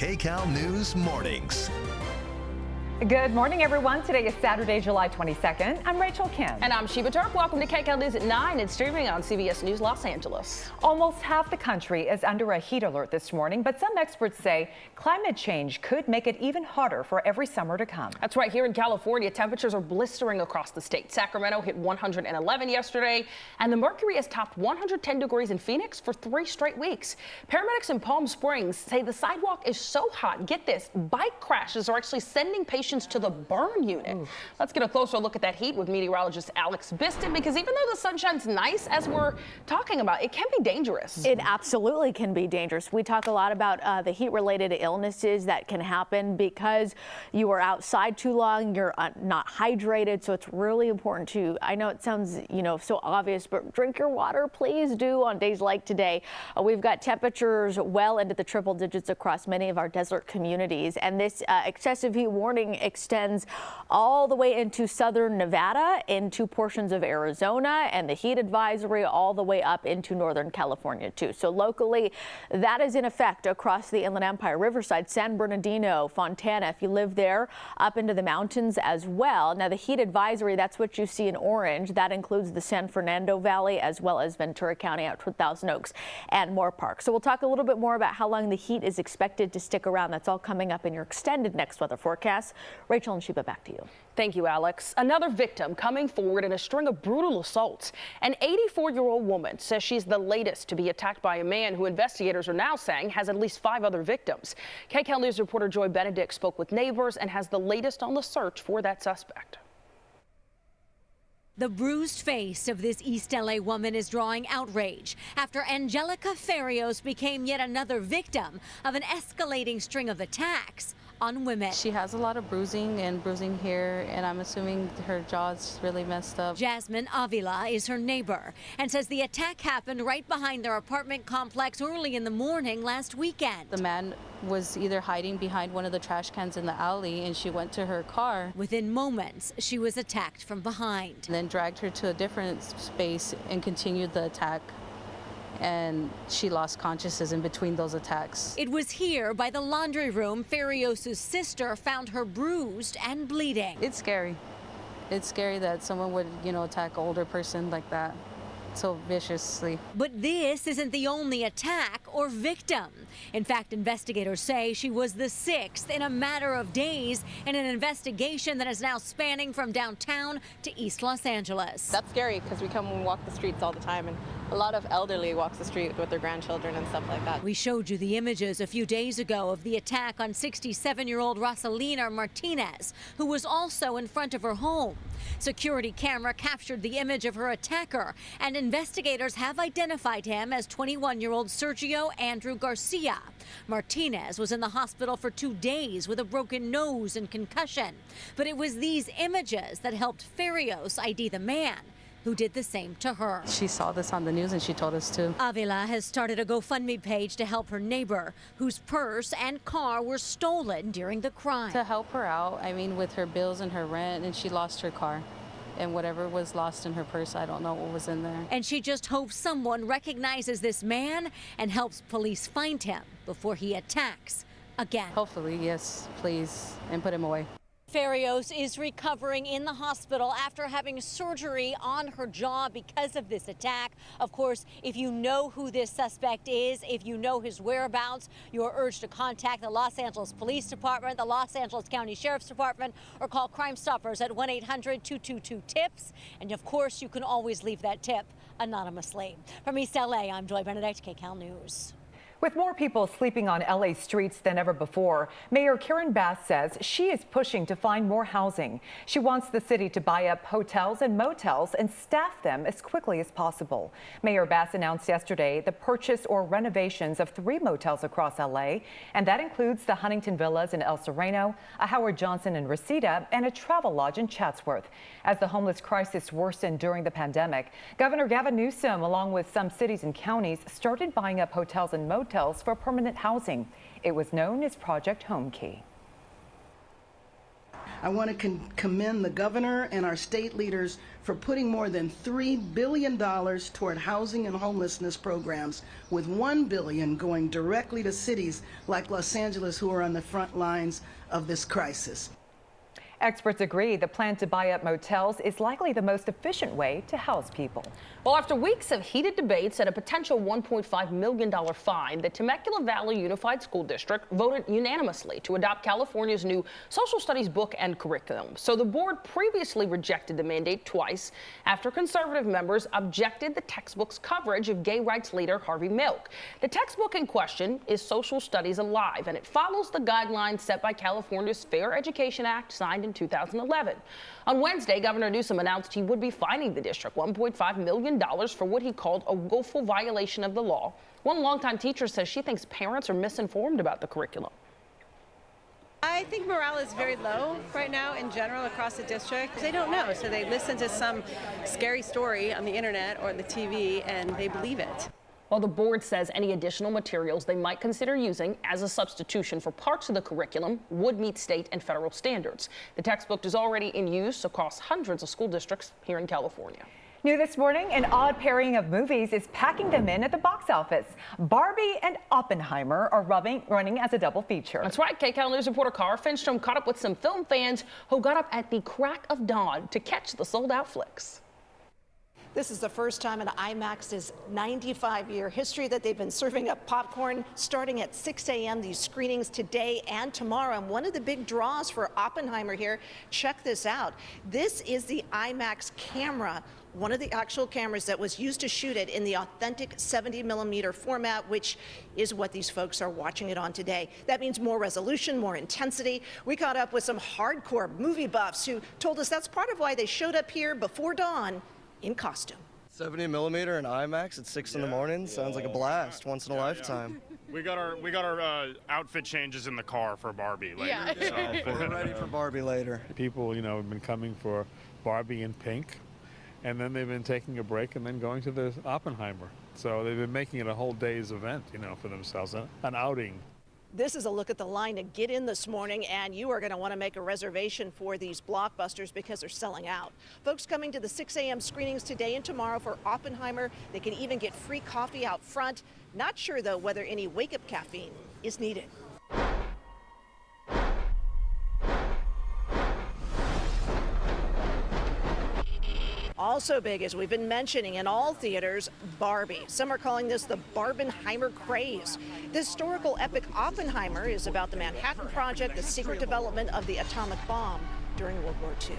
KCAL News Mornings. Good morning, everyone. Today is Saturday, July 22nd. I'm Rachel Kim. And I'm Sheba Turk. Welcome to KCAL News at 9 and streaming on CBS News Los Angeles. Almost half the country is under a heat alert this morning, but some experts say climate change could make it even hotter for every summer to come. That's right. Here in California, temperatures are blistering across the state. Sacramento hit 111 yesterday, and the mercury has topped 110 degrees in Phoenix for 3 straight weeks. Paramedics in Palm Springs say the sidewalk is so hot. Get this, bike crashes are actually sending patients to the burn unit. Ooh. Let's get a closer look at that heat with meteorologist Alex Biston, because even though the sunshine's nice, as we're talking about, it can be dangerous. It absolutely can be dangerous. We talk a lot about the heat-related illnesses that can happen because you are outside too long, you're not hydrated, so it's really important to, I know it sounds, so obvious, but drink your water, please do on days like today. We've got temperatures well into the triple digits across many of our desert communities, and this excessive heat warning extends all the way into southern Nevada, into portions of Arizona, and the heat advisory all the way up into northern California too. So locally, that is in effect across the Inland Empire, Riverside, San Bernardino, Fontana, if you live there, up into the mountains as well. Now the heat advisory, that's what you see in orange. That includes the San Fernando Valley as well as Ventura County out to Thousand Oaks and Moore Park. So we'll talk a little bit more about how long the heat is expected to stick around. That's all coming up in your extended next weather forecast. Rachel and Sheba, back to you. Thank you, Alex. Another victim coming forward in a string of brutal assaults. An 84-year-old woman says she's the latest to be attacked by a man who investigators are now saying has at least 5 other victims. KCAL News reporter Joy Benedict spoke with neighbors and has the latest on the search for that suspect. The bruised face of this East LA woman is drawing outrage after Angelica Farios became yet another victim of an escalating string of attacks on women. She has a lot of bruising here, and I'm assuming her jaw's really messed up. Jasmine Avila is her neighbor and says the attack happened right behind their apartment complex early in the morning last weekend. The man was either hiding behind one of the trash cans in the alley, and she went to her car. Within moments, she was attacked from behind. And then dragged her to a different space and continued the attack. And she lost consciousness in between those attacks. It was here by the laundry room Farios' sister found her bruised and bleeding. It's scary. It's scary that someone would, attack an older person like that so viciously. But this isn't the only attack or victim. In fact, investigators say she was the 6th in a matter of days in an investigation that is now spanning from downtown to East Los Angeles. That's scary because we come and walk the streets all the time, and a lot of elderly walks the street with their grandchildren and stuff like that. We showed you the images a few days ago of the attack on 67-year-old Rosalina Martinez, who was also in front of her home. Security camera captured the image of her attacker, and investigators have identified him as 21-year-old Sergio Andrew Garcia. Martinez was in the hospital for 2 days with a broken nose and concussion. But it was these images that helped Farios ID the man who did the same to her. She saw this on the news and she told us to. Avila has started a GoFundMe page to help her neighbor, whose purse and car were stolen during the crime. To help her out, with her bills and her rent, and she lost her car. And whatever was lost in her purse, I don't know what was in there. And she just hopes someone recognizes this man and helps police find him before he attacks again. Hopefully, yes, please, and put him away. Farios is recovering in the hospital after having surgery on her jaw because of this attack. Of course, if you know who this suspect is, if you know his whereabouts, you're urged to contact the Los Angeles Police Department, the Los Angeles County Sheriff's Department, or call Crime Stoppers at 1-800-222-TIPS. And of course, you can always leave that tip anonymously. From East LA, I'm Joy Benedict, KCAL News. With more people sleeping on LA streets than ever before, Mayor Karen Bass says she is pushing to find more housing. She wants the city to buy up hotels and motels and staff them as quickly as possible. Mayor Bass announced yesterday the purchase or renovations of 3 motels across LA, and that includes the Huntington Villas in El Sereno, a Howard Johnson in Reseda, and a Travel Lodge in Chatsworth. As the homeless crisis worsened during the pandemic, Governor Gavin Newsom, along with some cities and counties, started buying up hotels and motels for permanent housing. It was known as Project Home Key. I want to commend the governor and our state leaders for putting more than $3 billion toward housing and homelessness programs, with $1 billion going directly to cities like Los Angeles who are on the front lines of this crisis. Experts agree the plan to buy up motels is likely the most efficient way to house people. Well, after weeks of heated debates and a potential $1.5 million fine, the Temecula Valley Unified School District voted unanimously to adopt California's new social studies book and curriculum. So the board previously rejected the mandate twice after conservative members objected the textbook's coverage of gay rights leader Harvey Milk. The textbook in question is Social Studies Alive, and it follows the guidelines set by California's Fair Education Act, signed in 2011. On Wednesday, Governor Newsom announced he would be fining the district $1.5 million for what he called a willful violation of the law. One longtime teacher says she thinks parents are misinformed about the curriculum. I think morale is very low right now in general across the district. They don't know, so they listen to some scary story on the internet or the TV and they believe it. Well, the board says any additional materials they might consider using as a substitution for parts of the curriculum would meet state and federal standards. The textbook is already in use across hundreds of school districts here in California. New this morning, an odd pairing of movies is packing them in at the box office. Barbie and Oppenheimer are running as a double feature. That's right. KCAL News reporter Cara Finstrom caught up with some film fans who got up at the crack of dawn to catch the sold-out flicks. This is the first time in IMAX's 95-year history that they've been serving up popcorn starting at 6 a.m. These screenings today and tomorrow. And one of the big draws for Oppenheimer here, check this out. This is the IMAX camera, one of the actual cameras that was used to shoot it in the authentic 70mm format, which is what these folks are watching it on today. That means more resolution, more intensity. We caught up with some hardcore movie buffs who told us that's part of why they showed up here before dawn in costume. 70mm and IMAX at 6 in the morning sounds like a blast, once in a lifetime. We got our outfit changes in the car for Barbie later. So we're ready for Barbie later. People, have been coming for Barbie in pink, and then they've been taking a break and then going to the Oppenheimer. So they've been making it a whole day's event, for themselves, an outing. This is a look at the line to get in this morning, and you are going to want to make a reservation for these blockbusters because they're selling out. Folks coming to the 6 a.m. screenings today and tomorrow for Oppenheimer. They can even get free coffee out front. Not sure, though, whether any wake-up caffeine is needed. Also big, as we've been mentioning in all theaters, Barbie. Some are calling this the Barbenheimer craze. The historical epic Oppenheimer is about the Manhattan Project, the secret development of the atomic bomb during World War II.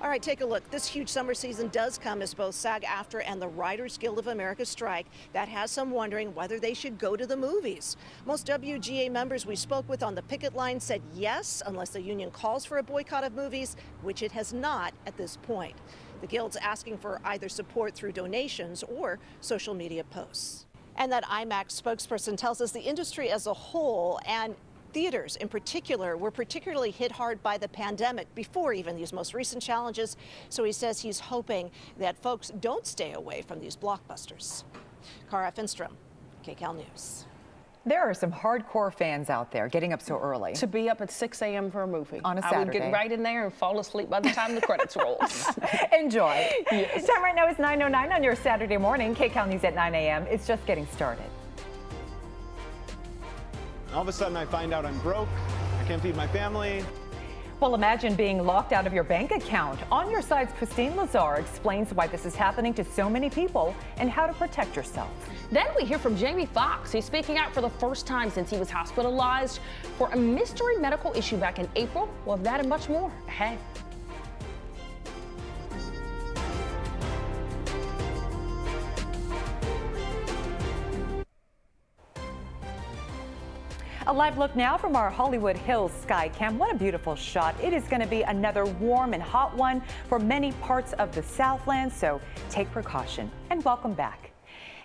All right, take a look. This huge summer season does come as both SAG-AFTRA and the Writers Guild of America strike. That has some wondering whether they should go to the movies. Most WGA members we spoke with on the picket line said yes, unless the union calls for a boycott of movies, which it has not at this point. The Guild's asking for either support through donations or social media posts. And that IMAX spokesperson tells us the industry as a whole and theaters in particular were particularly hit hard by the pandemic before even these most recent challenges. So he says he's hoping that folks don't stay away from these blockbusters. Cara Finstrom, KCAL News. There are some hardcore fans out there getting up so early. To be up at 6 a.m. for a movie. On a Saturday. I would get right in there and fall asleep by the time the credits roll. Enjoy. Yes. Time right now is 9:09 on your Saturday morning. KCAL News at 9 a.m. It's just getting started. All of a sudden I find out I'm broke, I can't feed my family. Well, imagine being locked out of your bank account. On your side's Christine Lazar explains why this is happening to so many people and how to protect yourself. Then we hear from Jamie Foxx. He's speaking out for the first time since he was hospitalized for a mystery medical issue back in April. Well, that and much more ahead. A live look now from our Hollywood Hills sky cam. What a beautiful shot. It is going to be another warm and hot one for many parts of the Southland, so take precaution. And welcome back.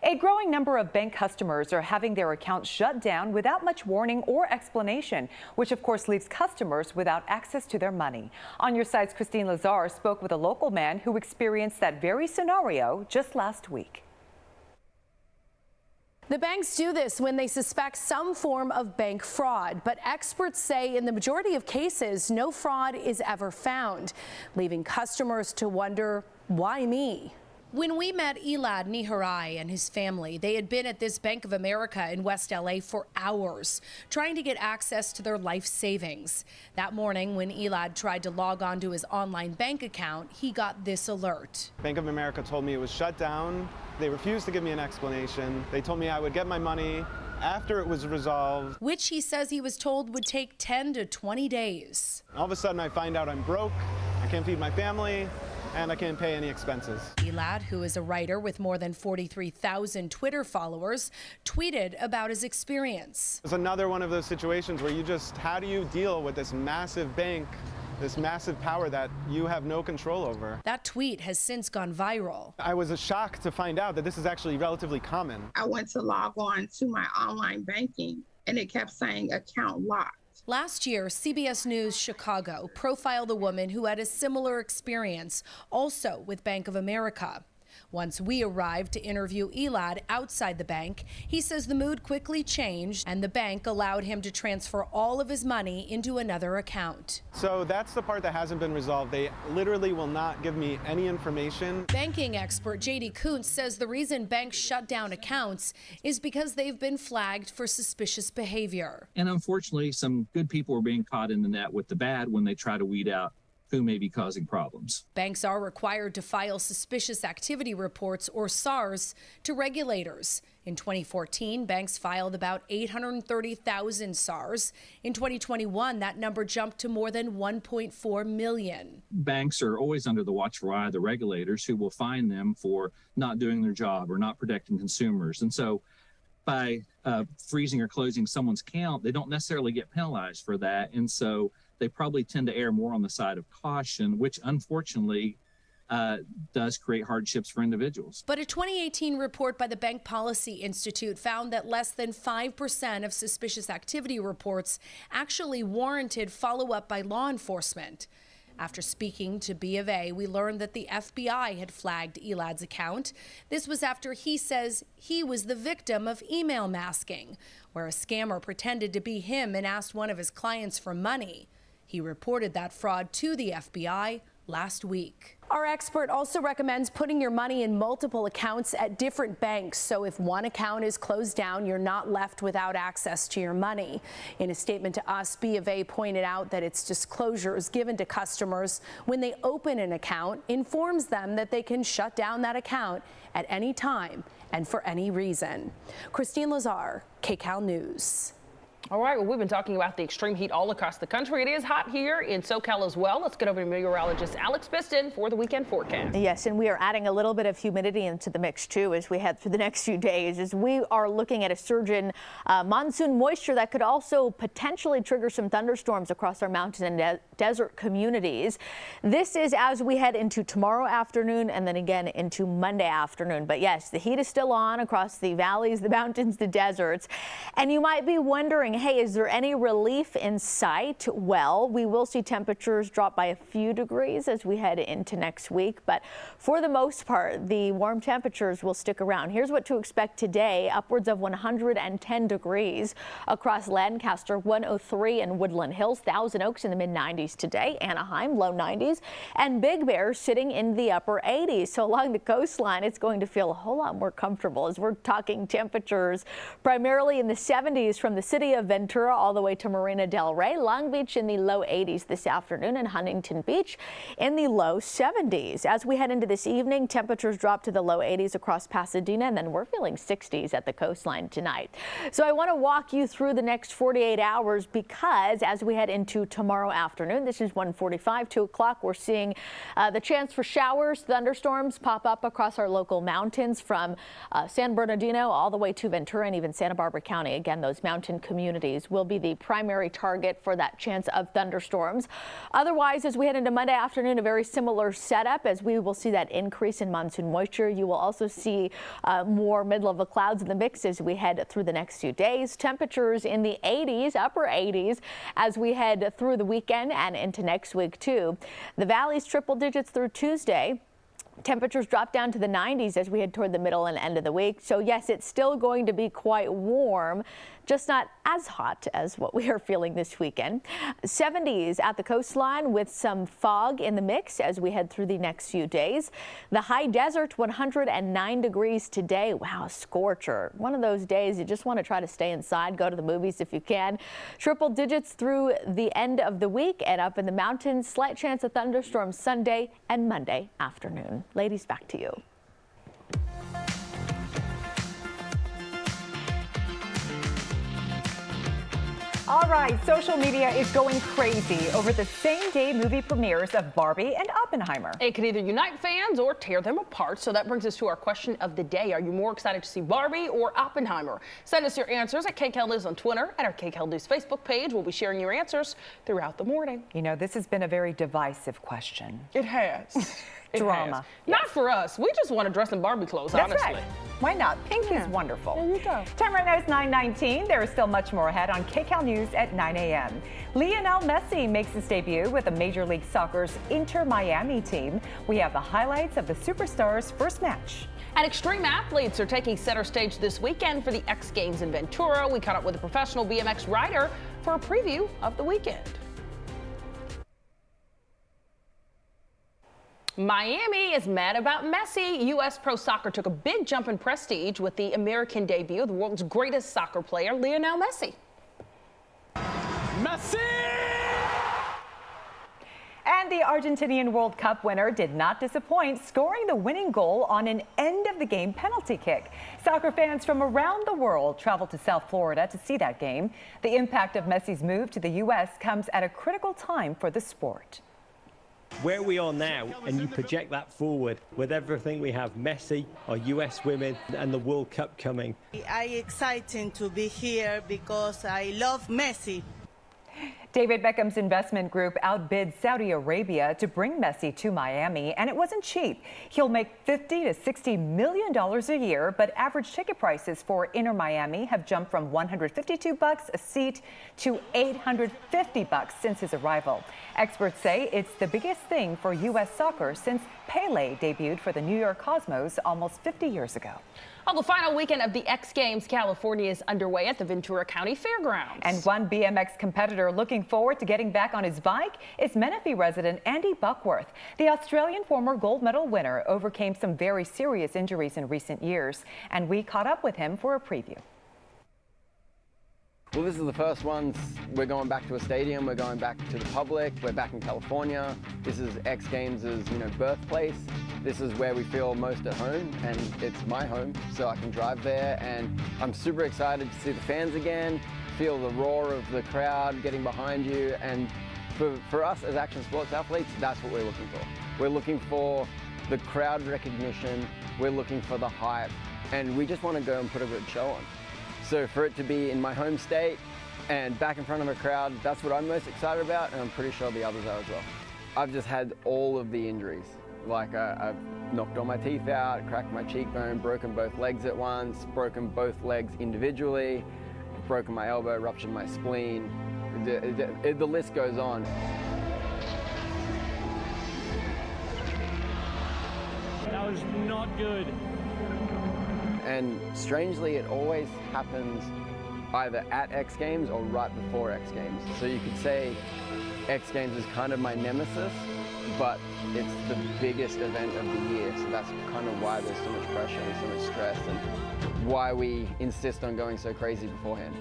A growing number of bank customers are having their accounts shut down without much warning or explanation, which of course leaves customers without access to their money. On your side's Christine Lazar spoke with a local man who experienced that very scenario just last week. The banks do this when they suspect some form of bank fraud, but experts say in the majority of cases, no fraud is ever found, leaving customers to wonder, why me? When we met Elad Niharai and his family, they had been at this Bank of America in West LA for hours, trying to get access to their life savings. That morning, when Elad tried to log on to his online bank account, he got this alert. Bank of America told me it was shut down. They refused to give me an explanation. They told me I would get my money after it was resolved, which he says he was told would take 10 to 20 days. All of a sudden, I find out I'm broke, I can't feed my family, and I can't pay any expenses. Elad, who is a writer with more than 43,000 Twitter followers, tweeted about his experience. It's another one of those situations where how do you deal with this massive bank, this massive power that you have no control over? That tweet has since gone viral. I was shocked to find out that this is actually relatively common. I went to log on to my online banking and it kept saying account locked. Last year, CBS News Chicago profiled a woman who had a similar experience, also with Bank of America. Once we arrived to interview Elad outside the bank, he says the mood quickly changed and the bank allowed him to transfer all of his money into another account. So that's the part that hasn't been resolved. They literally will not give me any information. Banking expert J.D. Kuntz says the reason banks shut down accounts is because they've been flagged for suspicious behavior. And unfortunately, some good people are being caught in the net with the bad when they try to weed out who may be causing problems. Banks are required to file suspicious activity reports, or SARs, to regulators. In 2014, banks filed about 830,000 SARs. In 2021, that number jumped to more than 1.4 million. Banks are always under the watchful eye of the regulators, who will fine them for not doing their job or not protecting consumers. And so by freezing or closing someone's account, they don't necessarily get penalized for that. And so they probably tend to err more on the side of caution, which unfortunately does create hardships for individuals. But a 2018 report by the Bank Policy Institute found that less than 5% of suspicious activity reports actually warranted follow-up by law enforcement. After speaking to B of A, we learned that the FBI had flagged Elad's account. This was after he says he was the victim of email masking, where a scammer pretended to be him and asked one of his clients for money. He reported that fraud to the FBI last week. Our expert also recommends putting your money in multiple accounts at different banks, so if one account is closed down, you're not left without access to your money. In a statement to us, B of A pointed out that its disclosures given to customers when they open an account informs them that they can shut down that account at any time and for any reason. Christine Lazar, KCAL News. All right, well, we've been talking about the extreme heat all across the country. It is hot here in SoCal as well. Let's get over to meteorologist Alex Piston for the weekend forecast. Yes, and we are adding a little bit of humidity into the mix, too, as we head through the next few days, as we are looking at a surge in monsoon moisture that could also potentially trigger some thunderstorms across our mountain and desert communities. This is as we head into tomorrow afternoon and then again into Monday afternoon. But yes, the heat is still on across the valleys, the mountains, the deserts. And you might be wondering, hey, is there any relief in sight? Well, we will see temperatures drop by a few degrees as we head into next week, but for the most part, the warm temperatures will stick around. Here's what to expect today: upwards of 110 degrees across Lancaster, 103 in Woodland Hills, Thousand Oaks in the mid-90s today, Anaheim low 90s, and Big Bear sitting in the upper 80s. So along the coastline, it's going to feel a whole lot more comfortable as we're talking temperatures primarily in the 70s from the city of Ventura all the way to Marina del Rey, Long Beach in the low 80s this afternoon, and Huntington Beach in the low 70s. As we head into this evening, temperatures drop to the low 80s across Pasadena, and then we're feeling 60s at the coastline tonight. So I want to walk you through the next 48 hours because as we head into tomorrow afternoon, this is 1:45, 2 o'clock, we're seeing the chance for showers, thunderstorms pop up across our local mountains from San Bernardino all the way to Ventura and even Santa Barbara County. Again, those mountain communities will be the primary target for that chance of thunderstorms. Otherwise, as we head into Monday afternoon, a very similar setup as we will see that increase in monsoon moisture. You will also see more mid-level clouds in the mix as we head through the next few days. Temperatures in the 80s, upper 80s as we head through the weekend and into next week too. The valleys triple digits through Tuesday. Temperatures drop down to the 90s as we head toward the middle and end of the week. So yes, it's still going to be quite warm, just not as hot as what we are feeling this weekend. 70s at the coastline with some fog in the mix as we head through the next few days. The high desert, 109 degrees today. Wow, scorcher. One of those days you just want to try to stay inside, go to the movies if you can. Triple digits through the end of the week, and up in the mountains, slight chance of thunderstorms Sunday and Monday afternoon. Ladies, back to you. All right, social media is going crazy over the same-day movie premieres of Barbie and Oppenheimer. It could either unite fans or tear them apart. So that brings us to our question of the day. Are you more excited to see Barbie or Oppenheimer? Send us your answers at KCAL News on Twitter and our KCAL News Facebook page. We'll be sharing your answers throughout the morning. You know, this has been a very divisive question. It has. Drama. Has. Not for us. We just want to dress in Barbie clothes, That's honestly. Right. Why not? Pink is wonderful. There you go. Time right now is 9:19. There is still much more ahead on KCAL News at 9 a.m. Lionel Messi makes his debut with the Major League Soccer's Inter Miami team. We have the highlights of the superstars' first match. And extreme athletes are taking center stage this weekend for the X Games in Ventura. We caught up with a professional BMX rider for a preview of the weekend. Miami is mad about Messi. U.S. pro soccer took a big jump in prestige with the American debut of the world's greatest soccer player, Lionel Messi. Messi! And the Argentinian World Cup winner did not disappoint, scoring the winning goal on an end-of-the-game penalty kick. Soccer fans from around the world traveled to South Florida to see that game. The impact of Messi's move to the U.S. comes at a critical time for the sport. Where we are now, and you project that forward with everything we have, Messi, our US women, and the World Cup coming. It's exciting to be here because I love Messi. David Beckham's investment group outbid Saudi Arabia to bring Messi to Miami, and it wasn't cheap. He'll make $50 to $60 million a year, but average ticket prices for Inter Miami have jumped from $152 a seat to $850 since his arrival. Experts say it's the biggest thing for U.S. soccer since Pele debuted for the New York Cosmos almost 50 years ago. On the final weekend of the X Games, California is underway at the Ventura County Fairgrounds. And one BMX competitor looking forward to getting back on his bike is Menifee resident Andy Buckworth. The Australian former gold medal winner overcame some very serious injuries in recent years, and we caught up with him for a preview. Well, this is the first one. We're going back to a stadium. We're going back to the public. We're back in California. This is X Games' birthplace. This is where we feel most at home, and it's my home, so I can drive there. And I'm super excited to see the fans again, feel the roar of the crowd getting behind you. And for us as action sports athletes, that's what we're looking for. We're looking for the crowd recognition. We're looking for the hype, and we just want to go and put a good show on. So for it to be in my home state and back in front of a crowd, that's what I'm most excited about, and I'm pretty sure the others are as well. I've just had all of the injuries. Like I've knocked all my teeth out, cracked my cheekbone, broken both legs at once, broken both legs individually, broken my elbow, ruptured my spleen. The list goes on. That was not good. And strangely, it always happens either at X Games or right before X Games. So you could say X Games is kind of my nemesis, but it's the biggest event of the year. So that's kind of why there's so much pressure and so much stress, and why we insist on going so crazy beforehand.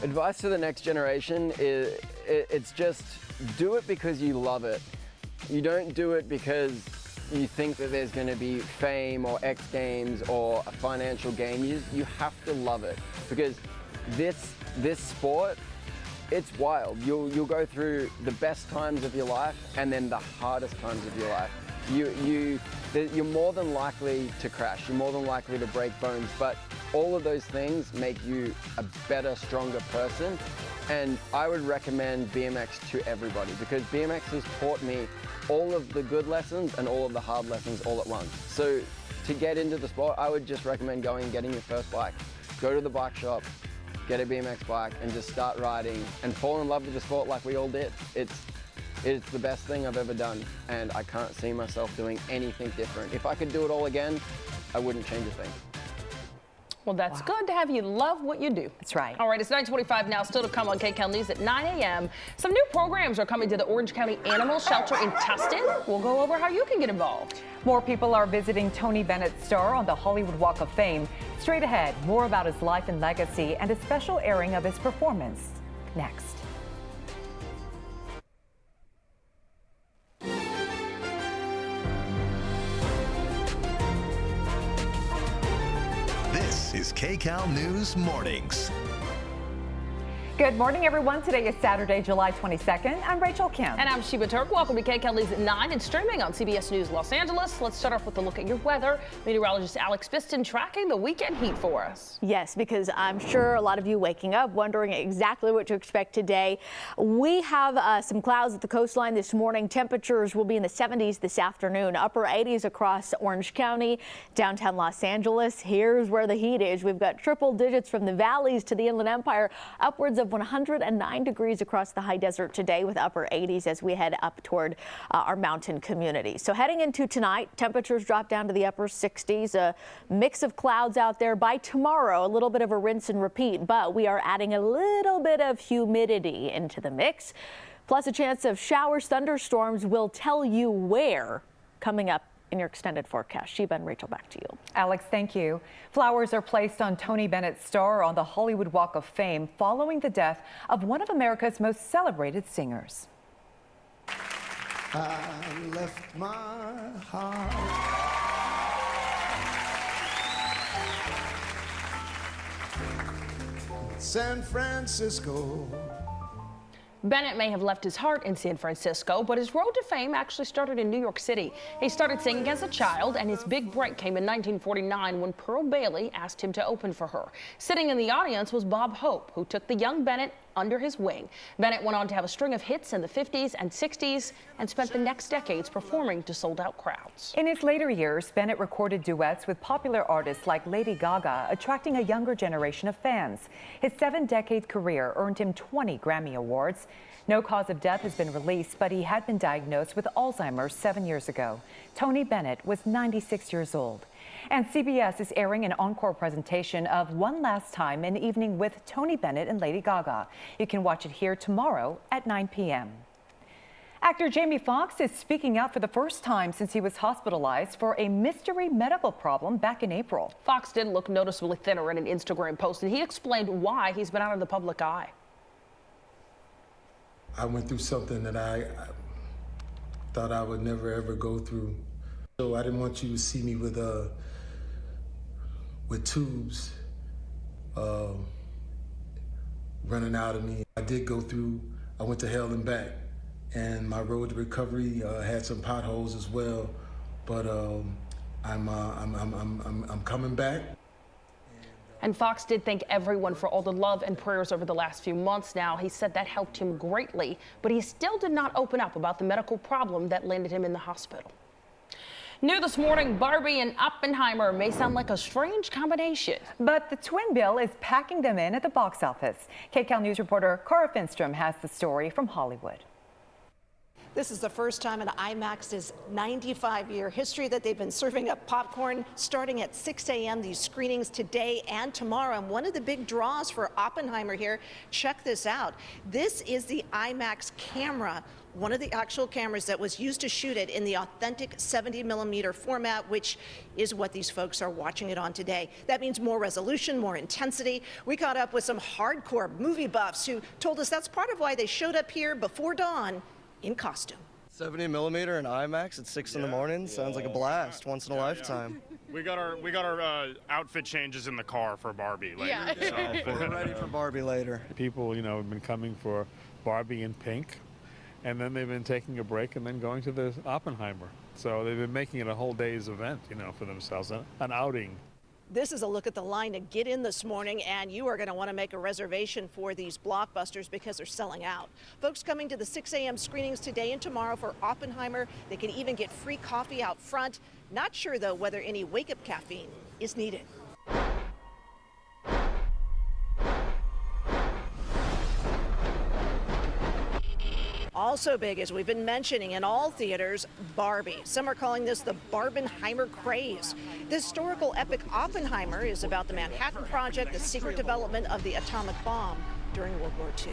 Advice to the next generation is it's just do it because you love it. You don't do it because you think that there's going to be fame or X Games or a financial gain. You have to love it, because this sport, it's wild. You'll go through the best times of your life and then the hardest times of your life. You're more than likely to crash. You're more than likely to break bones, but all of those things make you a better, stronger person. And I would recommend BMX to everybody, because BMX has taught me all of the good lessons and all of the hard lessons all at once. So to get into the sport, I would just recommend going and getting your first bike. Go to the bike shop, get a BMX bike, and just start riding and fall in love with the sport like we all did. It's It's the best thing I've ever done, and I can't see myself doing anything different. If I could do it all again, I wouldn't change a thing. Well, that's good to have you love what you do. That's right. All right, it's 9:25 now, still to come on KCAL News at 9 a.m. Some new programs are coming to the Orange County Animal Shelter in Tustin. We'll go over how you can get involved. More people are visiting Tony Bennett's star on the Hollywood Walk of Fame. Straight ahead, more about his life and legacy and a special airing of his performance. Next. This is KCAL News Mornings. Good morning, everyone. Today is Saturday, July 22nd. I'm Rachel Kim. And I'm Sheba Turk. Welcome to KCAL News at 9 and streaming on CBS News Los Angeles. Let's start off with a look at your weather. Meteorologist Alex Piston tracking the weekend heat for us. Yes, because I'm sure a lot of you waking up wondering exactly what to expect today. We have some clouds at the coastline this morning. Temperatures will be in the 70s this afternoon, upper 80s across Orange County, downtown Los Angeles. Here's where the heat is. We've got triple digits from the valleys to the Inland Empire, upwards of 109 degrees across the high desert today, with upper 80s as we head up toward our mountain community. So heading into tonight, temperatures drop down to the upper 60s, a mix of clouds out there. By tomorrow, a little bit of a rinse and repeat, but we are adding a little bit of humidity into the mix, plus a chance of showers, thunderstorms. We'll tell you where coming up in your extended forecast. Sheba and Rachel, back to you. Alex, thank you. Flowers are placed on Tony Bennett's star on the Hollywood Walk of Fame following the death of one of America's most celebrated singers. I left my heart in San Francisco. Bennett may have left his heart in San Francisco, but his road to fame actually started in New York City. He started singing as a child, and his big break came in 1949 when Pearl Bailey asked him to open for her. Sitting in the audience was Bob Hope, who took the young Bennett under his wing. Bennett went on to have a string of hits in the 50s and 60s and spent the next decades performing to sold-out crowds. In his later years, Bennett recorded duets with popular artists like Lady Gaga, attracting a younger generation of fans. His 7-decade career earned him 20 Grammy Awards. No cause of death has been released, but he had been diagnosed with Alzheimer's 7 years ago. Tony Bennett was 96 years old. And CBS is airing an encore presentation of One Last Time, an evening with Tony Bennett and Lady Gaga. You can watch it here tomorrow at 9 p.m. Actor Jamie Foxx is speaking out for the first time since he was hospitalized for a mystery medical problem back in April. Foxx did look noticeably thinner in an Instagram post, and he explained why he's been out of the public eye. I went through something that I thought I would never ever go through. So I didn't want you to see me with tubes running out of me. I did go through, I went to hell and back, and my road to recovery had some potholes as well, but I'm coming back. And Foxx did thank everyone for all the love and prayers over the last few months now. He said that helped him greatly, but he still did not open up about the medical problem that landed him in the hospital. New this morning, Barbie and Oppenheimer may sound like a strange combination, but the twin bill is packing them in at the box office. KCAL News reporter Cara Finstrom has the story from Hollywood. This is the first time in IMAX's 95-year history that they've been serving up popcorn starting at 6 a.m. These screenings today and tomorrow. And one of the big draws for Oppenheimer here, check this out. This is the IMAX camera, one of the actual cameras that was used to shoot it in the authentic 70mm format, which is what these folks are watching it on today. That means more resolution, more intensity. We caught up with some hardcore movie buffs who told us that's part of why they showed up here before dawn in costume. 70mm and IMAX at 6 in the morning sounds like a blast once in a lifetime. We got our outfit changes in the car for Barbie later. So we're ready for Barbie later. People, have been coming for Barbie in pink, and then they've been taking a break and then going to the Oppenheimer. So they've been making it a whole day's event, for themselves, an outing. This is a look at the line to get in this morning, and you are going to want to make a reservation for these blockbusters because they're selling out. Folks coming to the 6 a.m. screenings today and tomorrow for Oppenheimer. They can even get free coffee out front. Not sure, though, whether any wake-up caffeine is needed. Also big, as we've been mentioning, in all theaters, Barbie. Some are calling this the Barbenheimer craze. The historical epic Oppenheimer is about the Manhattan Project, the secret development of the atomic bomb during World War II.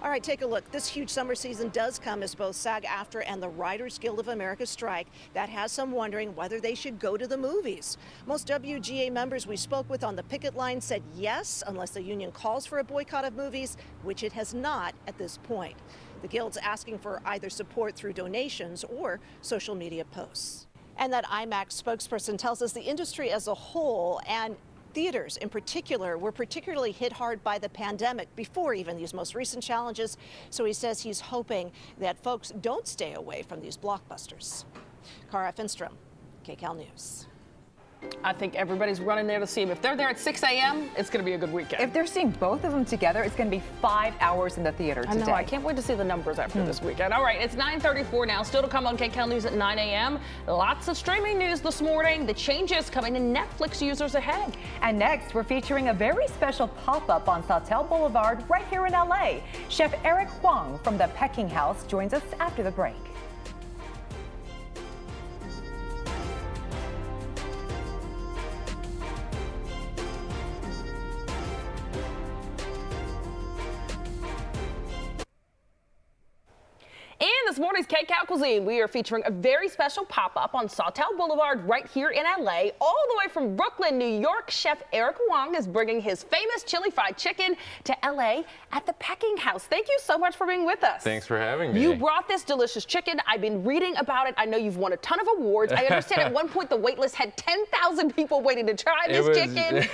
All right, take a look. This huge summer season does come as both SAG-AFTRA and the Writers Guild of America strike. That has some wondering whether they should go to the movies. Most WGA members we spoke with on the picket line said yes, unless the union calls for a boycott of movies, which it has not at this point. The Guild's asking for either support through donations or social media posts. And that IMAX spokesperson tells us the industry as a whole and theaters in particular were particularly hit hard by the pandemic before even these most recent challenges. So he says he's hoping that folks don't stay away from these blockbusters. Cara Finstrom, KCAL News. I think everybody's running there to see him. If they're there at 6 a.m., it's going to be a good weekend. If they're seeing both of them together, it's going to be 5 hours in the theater today. I know. I can't wait to see the numbers after this weekend. All right, it's 9:34 now. Still to come on KCAL News at 9 a.m. Lots of streaming news this morning. The changes coming to Netflix users ahead. And next, we're featuring a very special pop-up on Sawtelle Boulevard right here in L.A. Chef Eric Huang from the Pecking House joins us after the break. In this morning's KCAL Cuisine, we are featuring a very special pop-up on Sawtelle Boulevard right here in L.A. All the way from Brooklyn, New York, Chef Eric Huang is bringing his famous chili fried chicken to L.A. at the Pecking House. Thank you so much for being with us. Thanks for having me. You brought this delicious chicken. I've been reading about it. I know you've won a ton of awards. I understand at one point the wait list had 10,000 people waiting to try this chicken.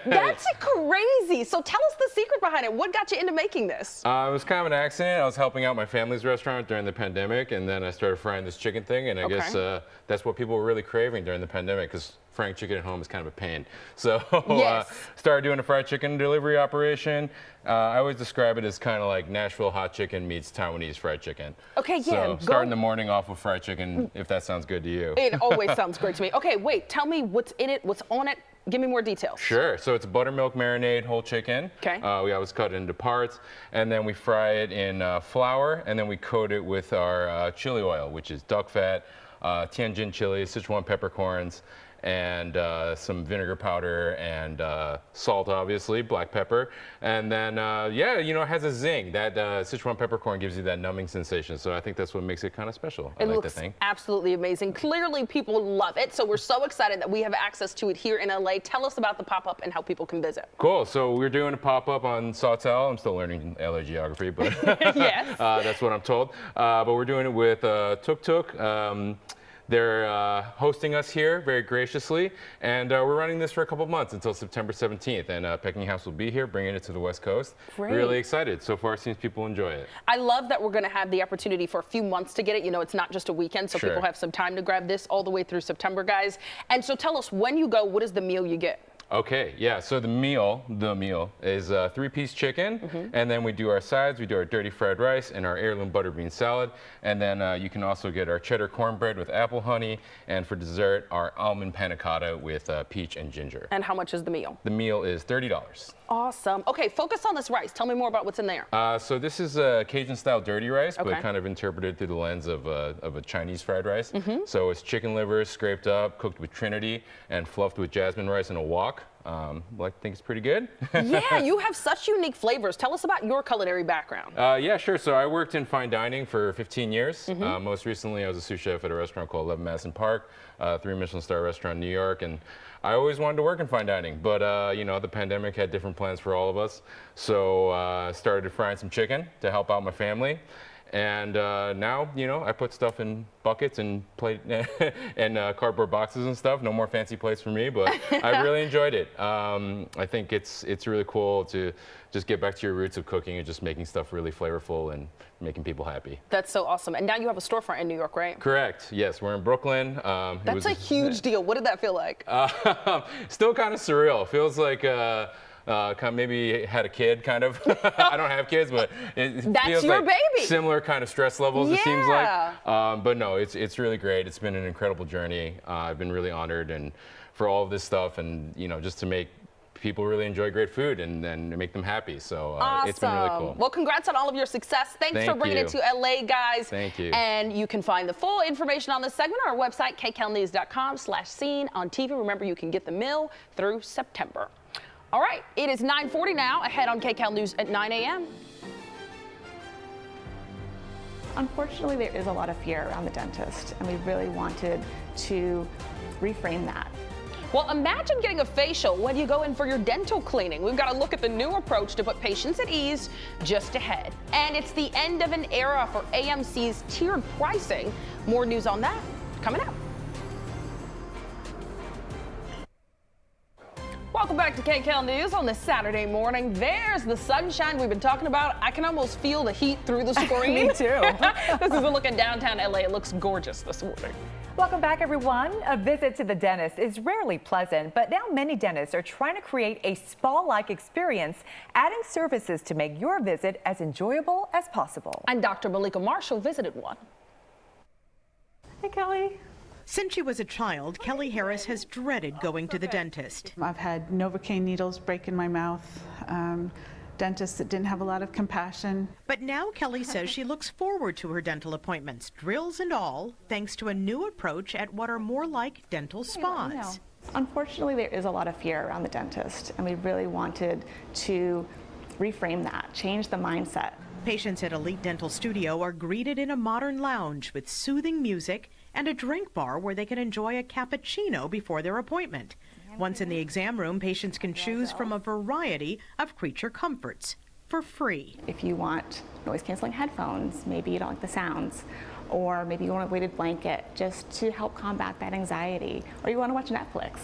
That's crazy. So tell us the secret behind it. What got you into making this? It was kind of an accident. I was helping out my family's restaurant during the pandemic, and then I started frying this chicken thing, and I guess that's what people were really craving during the pandemic, because frying chicken at home is kind of a pain. So started doing a fried chicken delivery operation. I always describe it as kind of like Nashville hot chicken meets Taiwanese fried chicken. Okay, yeah. So starting the morning off with fried chicken, if that sounds good to you. It always sounds great to me. Okay, wait, tell me what's in it, what's on it. Give me more details. Sure. So it's a buttermilk marinade whole chicken. Okay. We always cut it into parts, and then we fry it in flour, and then we coat it with our chili oil, which is duck fat, Tianjin chili, Sichuan peppercorns, and some vinegar powder and salt, obviously, black pepper. And then, yeah, you know, it has a zing. That Sichuan peppercorn gives you that numbing sensation. So I think that's what makes it kind of special. It looks absolutely amazing. Clearly, people love it. So we're so excited that we have access to it here in LA. Tell us about the pop-up and how people can visit. Cool. So we're doing a pop-up on Sawtelle. I'm still learning LA geography, but yes. That's what I'm told. But we're doing it with Tuk Tuk. They're hosting us here very graciously, and we're running this for a couple months until September 17th, and Pecking House will be here, bringing it to the West Coast. Great. Really excited. So far, it seems people enjoy it. I love that we're going to have the opportunity for a few months to get it. You know, it's not just a weekend, so Sure. people have some time to grab this all the way through September, guys. And so tell us, when you go, what is the meal you get? Okay, yeah, so the meal is a 3-piece chicken, and then we do our sides, we do our dirty fried rice and our heirloom butter bean salad, and then you can also get our cheddar cornbread with apple honey, and for dessert, our almond panna cotta with peach and ginger. And how much is the meal? The meal is $30. Awesome. Okay, focus on this rice. Tell me more about what's in there. So this is a Cajun-style dirty rice, Okay. but kind of interpreted through the lens of a Chinese fried rice. So it's chicken liver scraped up, cooked with Trinity, and fluffed with jasmine rice and a wok. Well, I think it's pretty good. Yeah, you have such unique flavors. Tell us about your culinary background. Yeah, sure. So I worked in fine dining for 15 years. Most recently, I was a sous chef at a restaurant called 11 Madison Park, 3 Michelin star restaurant in New York. And I always wanted to work in fine dining, but you know, the pandemic had different plans for all of us. So I started frying some chicken to help out my family. And now, you know, I put stuff in buckets and plate and cardboard boxes and stuff. No more fancy plates for me, but I really enjoyed it. I think it's really cool to just get back to your roots of cooking and just making stuff really flavorful and making people happy. That's so awesome. And now you have a storefront in New York, right? Correct. Yes, we're in Brooklyn. That's a huge deal. What did that feel like? Still kind of surreal. Feels like kind of maybe had a kid, kind of. I don't have kids, but it feels your like baby. Similar kind of stress levels, it seems like. But no, it's really great. It's been an incredible journey. I've been really honored and for all of this stuff, and you know, just to make people really enjoy great food and make them happy. So awesome. It's been really cool. Well, congrats on all of your success. Thanks for bringing it to LA, guys. Thank you. And you can find the full information on this segment on our website, KCALnews.com/scene on TV. Remember, you can get the mill through September. All right, it is 9:40 now. Ahead on KCAL News at 9 a.m. Unfortunately, there is a lot of fear around the dentist, and we really wanted to reframe that. Well, imagine getting a facial when you go in for your dental cleaning. We've got to look at the new approach to put patients at ease just ahead. And it's the end of an era for AMC's tiered pricing. More news on that coming up. Welcome back to KCAL News on this Saturday morning. There's the sunshine we've been talking about. I can almost feel the heat through the screen. Me too. This is a look at downtown LA. It looks gorgeous this morning. Welcome back, everyone. A visit to the dentist is rarely pleasant, but now many dentists are trying to create a spa-like experience, adding services to make your visit as enjoyable as possible. And Dr. Malika Marshall visited one. Hey, Kelly. Since she was a child, Kelly Harris has dreaded going to the dentist. I've had Novocaine needles break in my mouth, dentists that didn't have a lot of compassion. But now Kelly says she looks forward to her dental appointments, drills and all, thanks to a new approach at what are more like dental spas. Unfortunately, there is a lot of fear around the dentist, and we really wanted to reframe that, change the mindset. Patients at Elite Dental Studio are greeted in a modern lounge with soothing music and a drink bar where they can enjoy a cappuccino before their appointment. Once in the exam room, patients can choose from a variety of creature comforts for free. If you want noise-canceling headphones, maybe you don't like the sounds, or maybe you want a weighted blanket just to help combat that anxiety, or you want to watch Netflix,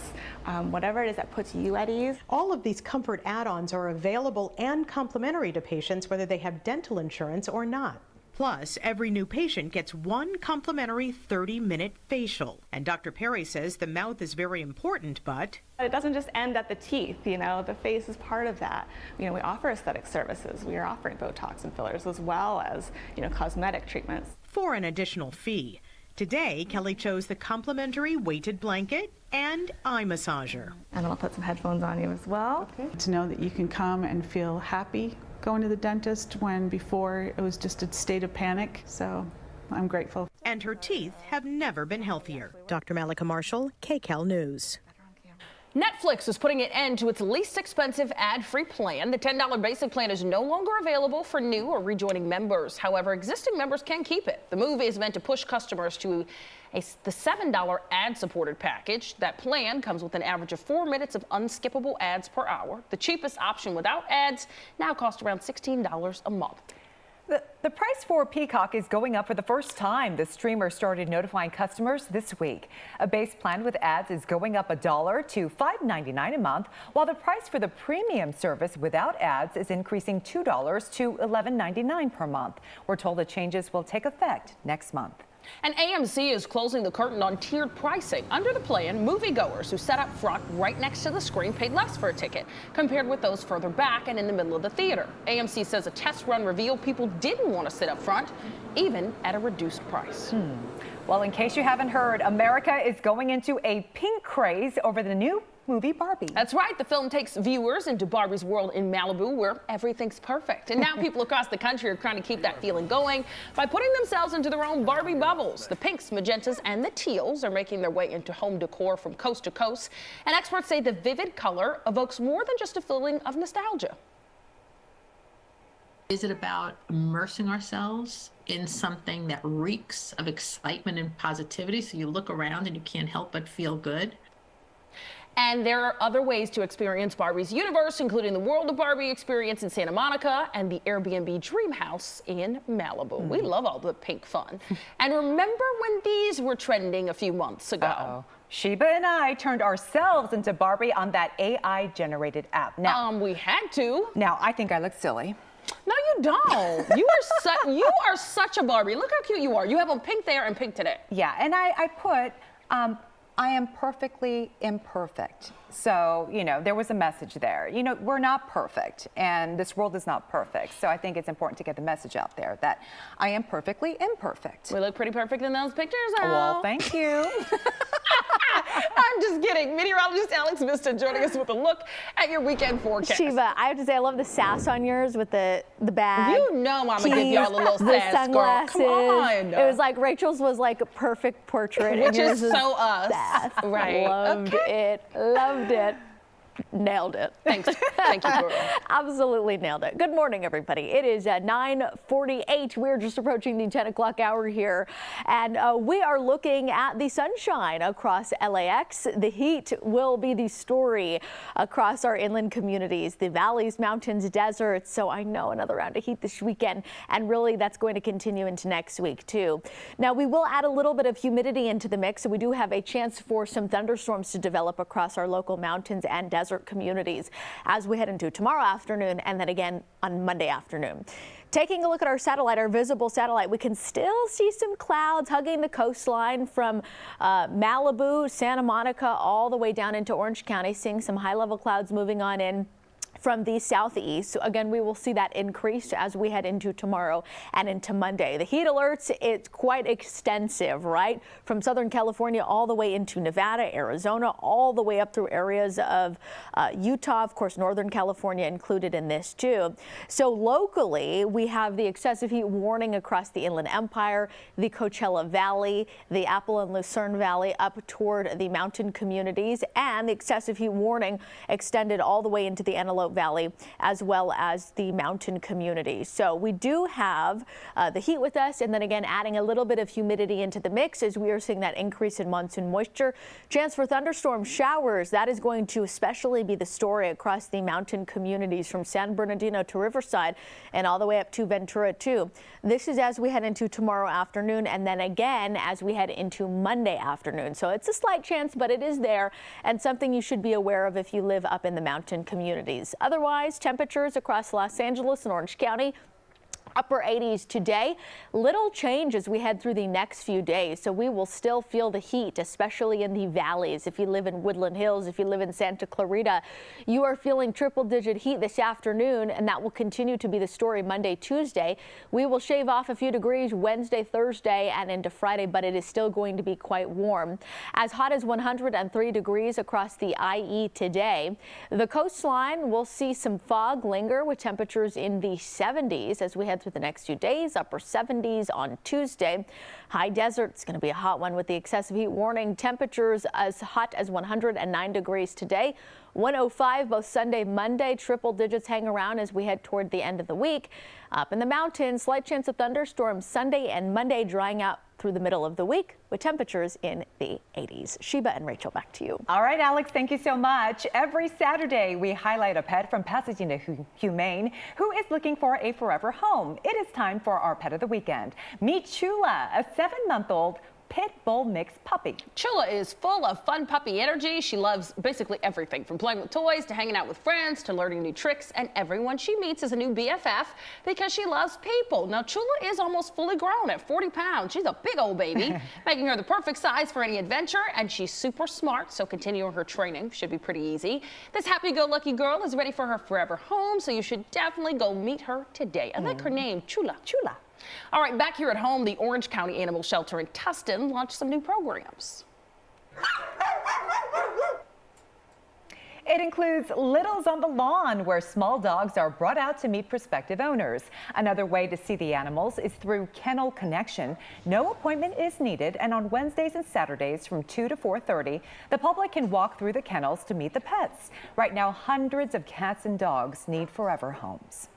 whatever it is that puts you at ease. All of these comfort add-ons are available and complimentary to patients whether they have dental insurance or not. Plus, every new patient gets one complimentary 30-minute facial. And Dr. Perry says the mouth is very important, but it doesn't just end at the teeth, the face is part of that. We offer aesthetic services. We are offering Botox and fillers as well as, cosmetic treatments. For an additional fee. Today, Kelly chose the complimentary weighted blanket and eye massager. And I'll put some headphones on you as well. Okay. To know that you can come and feel happy going to the dentist when before it was just a state of panic, so I'm grateful. And her teeth have never been healthier. Dr. Malika Marshall, KCAL News. Netflix is putting an end to its least expensive ad-free plan. The $10 basic plan is no longer available for new or rejoining members. However, existing members can keep it. The move is meant to push customers to the $7 ad-supported package. That plan comes with an average of 4 minutes of unskippable ads per hour. The cheapest option without ads now costs around $16 a month. The price for Peacock is going up for the first time. The streamer started notifying customers this week. A base plan with ads is going up $1 to $5.99 a month, while the price for the premium service without ads is increasing $2 to $11.99 per month. We're told the changes will take effect next month. And AMC is closing the curtain on tiered pricing. Under the plan, moviegoers who sat up front right next to the screen paid less for a ticket compared with those further back and in the middle of the theater. AMC says a test run revealed people didn't want to sit up front, even at a reduced price. Well, in case you haven't heard, America is going into a pink craze over the new movie Barbie. That's right. The film takes viewers into Barbie's world in Malibu, where everything's perfect. And now people across the country are trying to keep that feeling going by putting themselves into their own Barbie bubbles. The pinks, magentas, and the teals are making their way into home decor from coast to coast. And experts say the vivid color evokes more than just a feeling of nostalgia. Is it about immersing ourselves in something that reeks of excitement and positivity, so you look around and you can't help but feel good? And there are other ways to experience Barbie's universe, including the World of Barbie experience in Santa Monica and the Airbnb Dream House in Malibu. We love all the pink fun. And remember when these were trending a few months ago? Sheba and I turned ourselves into Barbie on that AI-generated app. Now, we had to. Now, I think I look silly. No, you don't. You are such a Barbie. Look how cute you are. You have on pink there and pink today. Yeah, and I put, I am perfectly imperfect. So, there was a message there. We're not perfect, and this world is not perfect. So I think it's important to get the message out there that I am perfectly imperfect. We look pretty perfect in those pictures, though. Well, thank you. I'm just kidding. Meteorologist Alex Vista joining us with a look at your weekend forecast. Shiva, I have to say I love the sass on yours with the bag. You know I'm gonna give y'all a little the sass, sunglasses. girl. Come on. It was like Rachel's was like a perfect portrait. Which and yours is so us. Sass. Right. Loved it. Loved it. Nailed it. Thanks. Thank you, girl. Absolutely nailed it. Good morning, everybody. It is at 9:48. We're just approaching the 10 o'clock hour here, and we are looking at the sunshine across LAX. The heat will be the story across our inland communities, the valleys, mountains, deserts. So I know another round of heat this weekend, and really that's going to continue into next week too. Now we will add a little bit of humidity into the mix, so we do have a chance for some thunderstorms to develop across our local mountains and desert communities as we head into tomorrow afternoon and then again on Monday afternoon. Taking a look at our satellite, our visible satellite, we can still see some clouds hugging the coastline from Malibu, Santa Monica, all the way down into Orange County, seeing some high-level clouds moving on in from the southeast. So again, we will see that increase as we head into tomorrow and into Monday. The heat alerts, it's quite extensive, right? From Southern California all the way into Nevada, Arizona, all the way up through areas of Utah, of course, Northern California included in this too. So locally, we have the excessive heat warning across the Inland Empire, the Coachella Valley, the Apple and Lucerne Valley up toward the mountain communities, and the excessive heat warning extended all the way into the Antelope Valley as well as the mountain communities. So we do have the heat with us, and then again adding a little bit of humidity into the mix as we are seeing that increase in monsoon moisture. Chance for thunderstorm showers, that is going to especially be the story across the mountain communities from San Bernardino to Riverside and all the way up to Ventura too. This is as we head into tomorrow afternoon and then again as we head into Monday afternoon. So it's a slight chance, but it is there and something you should be aware of if you live up in the mountain communities. Otherwise, temperatures across Los Angeles and Orange County, upper 80s today. Little change as we head through the next few days, so we will still feel the heat, especially in the valleys. If you live in Woodland Hills, if you live in Santa Clarita, you are feeling triple-digit heat this afternoon, and that will continue to be the story Monday, Tuesday. We will shave off a few degrees Wednesday, Thursday, and into Friday, but it is still going to be quite warm. As hot as 103 degrees across the IE today. The coastline will see some fog linger with temperatures in the 70s as we head through the next few days, upper 70s on Tuesday. High desert, it's going to be a hot one with the excessive heat warning. Temperatures as hot as 109 degrees today. 105 both Sunday, Monday. Triple digits hang around as we head toward the end of the week. Up in the mountains, slight chance of thunderstorms Sunday and Monday, drying out through the middle of the week with temperatures in the 80s. Sheba and Rachel, back to you. All right, Alex, thank you so much. Every Saturday, we highlight a pet from Pasadena Humane who is looking for a forever home. It is time for our pet of the weekend. Meet Chula, a 7-month-old pit bull mixed puppy. Chula is full of fun puppy energy. She loves basically everything from playing with toys to hanging out with friends to learning new tricks, and everyone she meets is a new BFF because she loves people. Now Chula is almost fully grown at 40 pounds. She's a big old baby, making her the perfect size for any adventure, and she's super smart, so continuing her training should be pretty easy. This happy-go-lucky girl is ready for her forever home, so you should definitely go meet her today. I like her name, Chula. Chula. All right, back here at home, the Orange County Animal Shelter in Tustin launched some new programs. It includes Littles on the Lawn, where small dogs are brought out to meet prospective owners. Another way to see the animals is through Kennel Connection. No appointment is needed, and on Wednesdays and Saturdays from 2 to 4:30, the public can walk through the kennels to meet the pets. Right now, hundreds of cats and dogs need forever homes.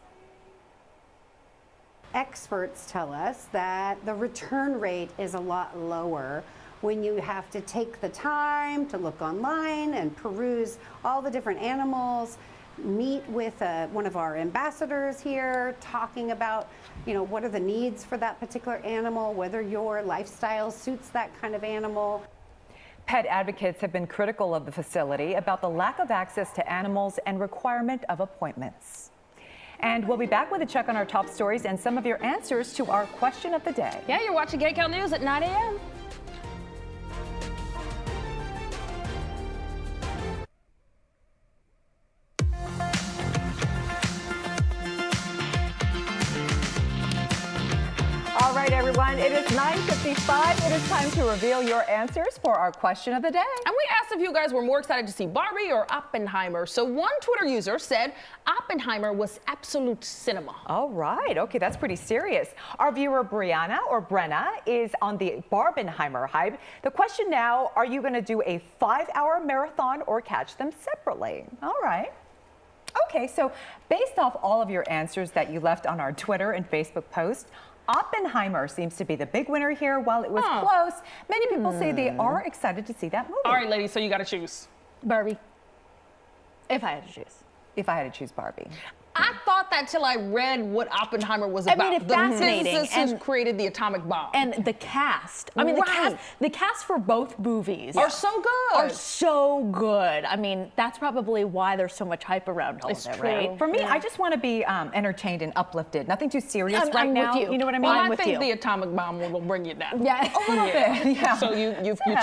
Experts tell us that the return rate is a lot lower when you have to take the time to look online and peruse all the different animals, meet with one of our ambassadors here, talking about, what are the needs for that particular animal, whether your lifestyle suits that kind of animal. Pet advocates have been critical of the facility about the lack of access to animals and requirement of appointments. And we'll be back with a check on our top stories and some of your answers to our question of the day. Yeah, you're watching KCAL News at 9 a.m. All right, everyone, it is 9:50. 7:55. It is time to reveal your answers for our question of the day. And we asked if you guys were more excited to see Barbie or Oppenheimer. So one Twitter user said Oppenheimer was absolute cinema. All right. Okay, that's pretty serious. Our viewer Brianna or Brenna is on the Barbenheimer hype. The question now, are you going to do a 5-hour marathon or catch them separately? All right. Okay, so based off all of your answers that you left on our Twitter and Facebook post, Oppenheimer seems to be the big winner here. While it was close, many people say they are excited to see that movie. All right, ladies, so you got to choose. Barbie. If I had to choose. If I had to choose Barbie. I thought that till I read what Oppenheimer was about. I mean, it's fascinating. The physicist who created the atomic bomb. And the cast. I mean, the cast for both movies are so good. Are so good. I mean, that's probably why there's so much hype around all of it, right? For me, I just want to be entertained and uplifted. Nothing too serious I'm now. with you. You know what I mean? Well, I think the atomic bomb will bring you down. Yeah, a little bit. Yeah. So you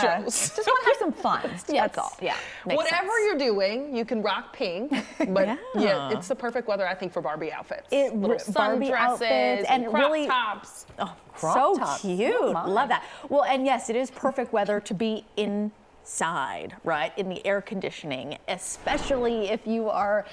chose. Just want to have some fun. That's all. Yeah. Whatever you're doing, you can rock pink. But yeah, it's the perfect weather, I think, for Barbie outfits. Little Barbie outfits and crop really tops. Oh, crop so tops. cute. Oh, my. Love that. Well, and yes, it is perfect weather to be inside, right? In the air conditioning, especially if you are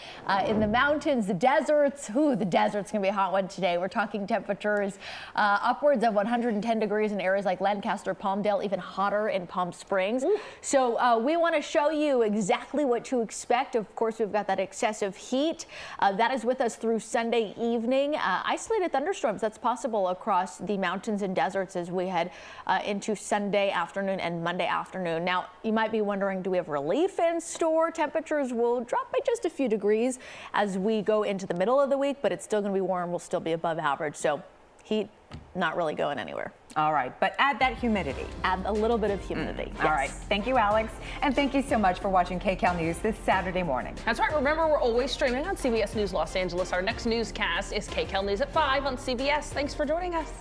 in the mountains, the deserts. Ooh, the desert's gonna be a hot one today. We're talking temperatures upwards of 110 degrees in areas like Lancaster, Palmdale, even hotter in Palm Springs. Ooh. So we want to show you exactly what to expect. Of course, we've got that excessive heat that is with us through Sunday evening. Isolated thunderstorms, that's possible across the mountains and deserts as we head into Sunday afternoon and Monday afternoon. Now, you might be wondering, do we have relief in store? Temperatures will drop by just a few degrees as we go into the middle of the week, but it's still going to be warm. We'll still be above average. So heat not really going anywhere. All right, but add that humidity. Add a little bit of humidity. Yes. All right. Thank you, Alex. And thank you so much for watching KCAL News this Saturday morning. That's right. Remember, we're always streaming on CBS News Los Angeles. Our next newscast is KCAL News at 5 on CBS. Thanks for joining us.